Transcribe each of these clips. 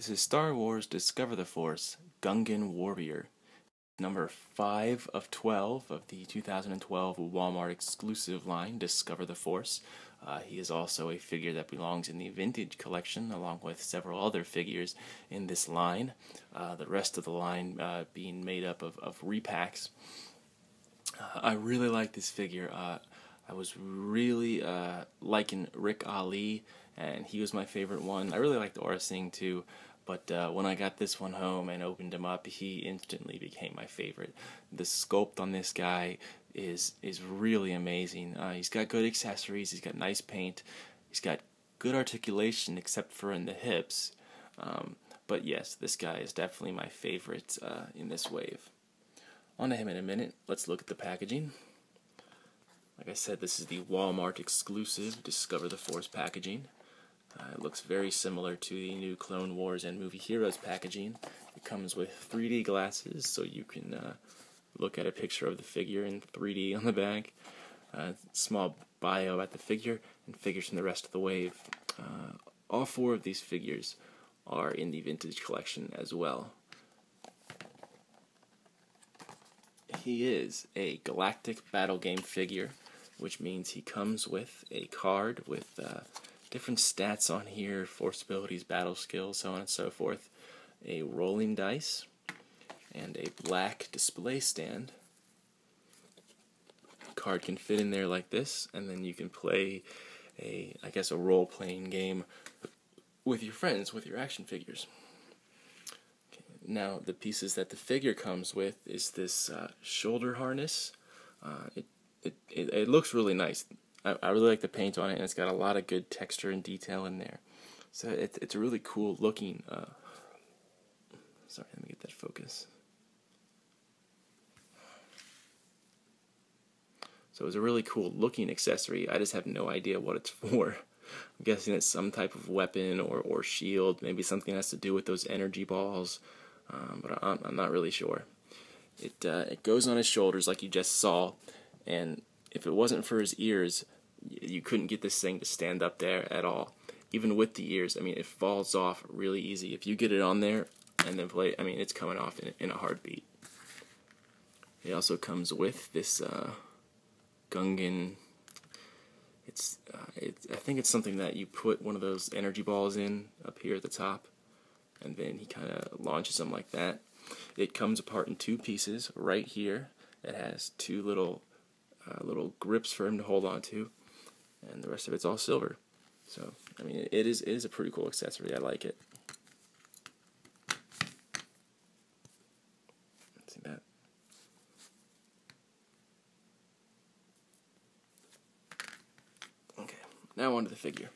This is Star Wars Discover the Force, Gungan Warrior, number 5 of 12 of the 2012 Walmart exclusive line, Discover the Force. He is also a figure that belongs in the Vintage collection, along with several other figures in this line. The rest of the line being made up of repacks. I really like this figure. I was really liking Rick Ali, and he was my favorite one. I really liked Aura Singh too, but when I got this one home and opened him up, he instantly became my favorite. The sculpt on this guy is really amazing. He's got good accessories, he's got nice paint, he's got good articulation except for in the hips. But yes, this guy is definitely my favorite in this wave. On to him in a minute. Let's look at the packaging. Like I said, this is the Walmart exclusive Discover the Force packaging. It looks very similar to the new Clone Wars and Movie Heroes packaging. It comes with 3D glasses, so you can look at a picture of the figure in 3D on the back. Small bio at the figure, and figures from the rest of the wave. All 4 of these figures are in the Vintage collection as well. He is a Galactic Battle Game figure, which means he comes with a card with different stats on here, force abilities, battle skills, so on and so forth, a rolling dice, and a black display stand. The card can fit in there like this, and then you can play a role-playing game with your friends, with your action figures. Now, the pieces that the figure comes with is this shoulder harness. It looks really nice. I really like the paint on it, and it's got a lot of good texture and detail in there. So it's a really cool looking. Sorry, let me get that focus. So it's a really cool looking accessory. I just have no idea what it's for. I'm guessing it's some type of weapon or shield. Maybe something has to do with those energy balls. But I'm not really sure. It goes on his shoulders like you just saw, and if it wasn't for his ears, you couldn't get this thing to stand up there at all. Even with the ears, I mean, it falls off really easy. If you get it on there and then play, I mean, it's coming off in a heartbeat. It also comes with this Gungan. I think it's something that you put one of those energy balls in up here at the top, and then he kind of launches them like that. It comes apart in 2 pieces right here. It has 2 little grips for him to hold on to, and the rest of it's all silver. So, I mean, it is a pretty cool accessory. I like it. See that? Okay, now on to the figure.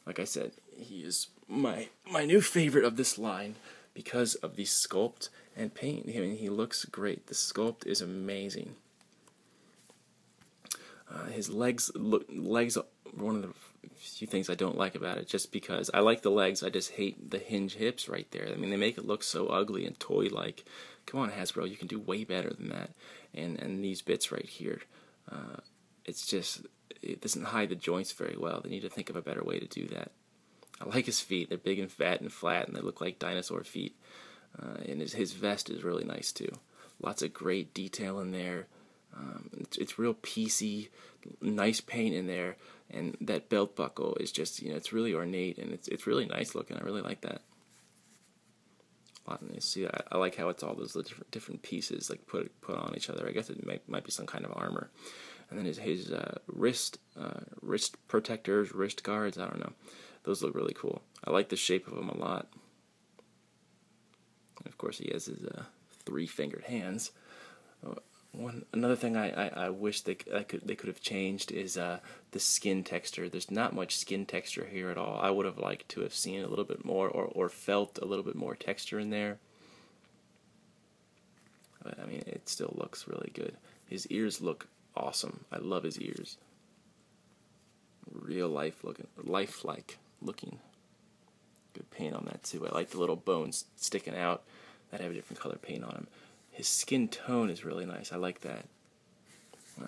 Like I said, he is my new favorite of this line because of the sculpt and paint. I mean, he looks great. The sculpt is amazing. His legs are one of the few things I don't like about it, just because I like the legs, I just hate the hinge hips right there. I mean, they make it look so ugly and toy-like. Come on, Hasbro, you can do way better than that. And these bits right here, it doesn't hide the joints very well. They need to think of a better way to do that. I like his feet. They're big and fat and flat, and they look like dinosaur feet. And his vest is really nice too. Lots of great detail in there. It's real piecey, nice paint in there, and that belt buckle is just, it's really ornate, and it's really nice looking. I really like that. See, I like how it's all those different pieces like put on each other. I guess it might be some kind of armor. And then his wrist protectors, wrist guards. I don't know. Those look really cool. I like the shape of them a lot. And of course, he has his 3-fingered hands. Another thing I wish they could have changed is the skin texture. There's not much skin texture here at all. I would have liked to have seen a little bit more or felt a little bit more texture in there. But I mean, it still looks really good. His ears look awesome. I love his ears. Real lifelike looking. Good paint on that too. I like the little bones sticking out that have a different color paint on them. His skin tone is really nice. I like that.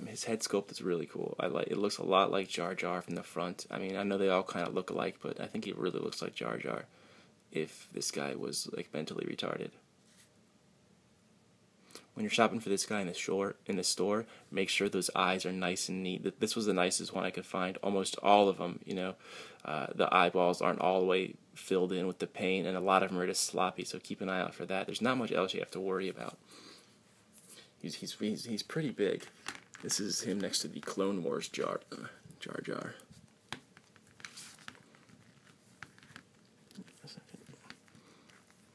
His head sculpt is really cool. It looks a lot like Jar Jar from the front. I mean, I know they all kind of look alike, but I think he really looks like Jar Jar. if this guy was like mentally retarded. When you're shopping for this guy in the store, make sure those eyes are nice and neat. This was the nicest one I could find. Almost all of them, the eyeballs aren't all the way filled in with the paint, and a lot of them are just sloppy. So keep an eye out for that. There's not much else you have to worry about. He's pretty big. This is him next to the Clone Wars Jar Jar.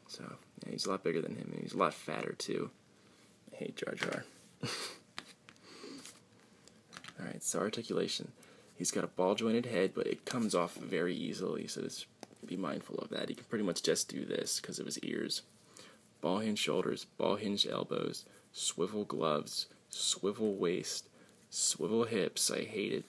So yeah, he's a lot bigger than him, and he's a lot fatter too. I hate Jar Jar. Alright, so articulation. He's got a ball-jointed head, but it comes off very easily, so just be mindful of that. He can pretty much just do this because of his ears. Ball-hinged shoulders, ball-hinged elbows, swivel gloves, swivel waist, swivel hips. I hate it.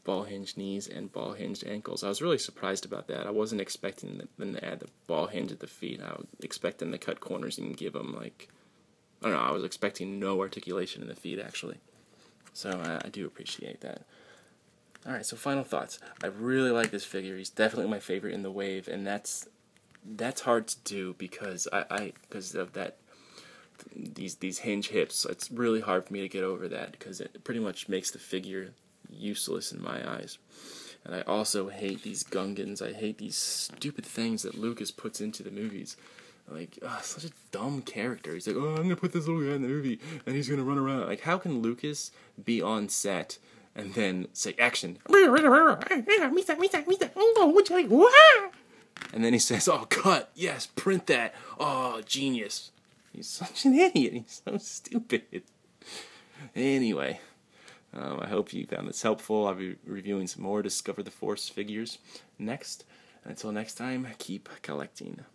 Ball-hinged knees and ball-hinged ankles. I was really surprised about that. I wasn't expecting them to add the ball hinge at the feet. I was expecting to cut corners and give them, like, I don't know, I was expecting no articulation in the feet, actually. So I do appreciate that. Alright, so final thoughts. I really like this figure. He's definitely my favorite in the wave, and that's hard to do because because of that these hinge hips. It's really hard for me to get over that because it pretty much makes the figure useless in my eyes. And I also hate these Gungans. I hate these stupid things that Lucas puts into the movies. Like, such a dumb character. He's like, oh, I'm going to put this little guy in the movie, and he's going to run around. Like, how can Lucas be on set and then say, action? And then he says, oh, cut. Yes, print that. Oh, genius. He's such an idiot. He's so stupid. Anyway, I hope you found this helpful. I'll be reviewing some more Discover the Force figures next. Until next time, keep collecting.